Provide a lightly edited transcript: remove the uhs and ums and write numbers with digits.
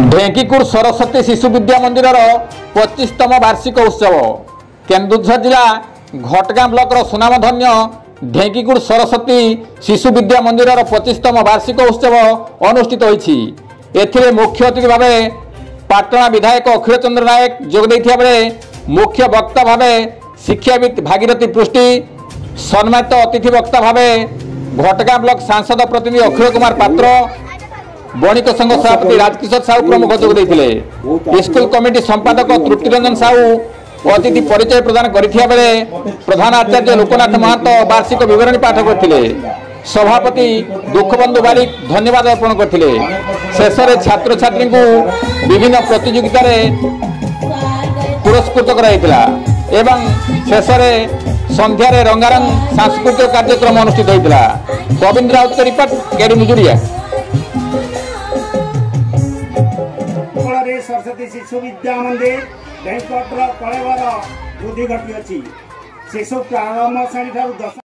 ढेंकीकुर सरस्वती शिशु विद्या मंदिर 25तम वार्षिक उत्सव केन्दुझर जिला घटगां ब्लॉक सुनामधन्य ढेंकीकुर सरस्वती शिशु विद्या मंदिर 25तम वार्षिक उत्सव अनुष्ठित होईछि। एथिरे मुख्य अतिथि भाव पाटणा विधायक अखिल चंद्र नायक जोग दैथिया बेले मुख्य वक्ता भाव शिक्षाविद भागीरथी पृष्टि, सम्मानित अतिथि वक्ता भाव घटगां ब्लॉक सांसद प्रतिनिधि अखिल कुमार पात्र, बणिक संघ सभापति राजकिशोर साहू प्रमुख जोग देथिले। स्कूल कमिटी संपादक त्रुटि रंजन साहू अतिथि परिचय प्रदान करिथिया बेले प्रधान आचार्य लोकनाथ महतो वार्षिक विवरणी पाठ करथिले। सभापति दुखबंधु बारिक धन्यवाद अर्पण करथिले। शेष में छात्र छात्री को विभिन्न प्रतियोगिता पुरस्कृत कराइथिला एवं शेष में संध्यार रंगारंग सांस्कृतिक कार्यक्रम अनुष्ठित होइथिला। गोविंद राउत का रिपोर्ट केडी मुजुरिया। सरस्वती शिशु विद्या मंदिर बैंकटर कलेवर वृद्धि घटी शिशु प्रारंभ श्रेणी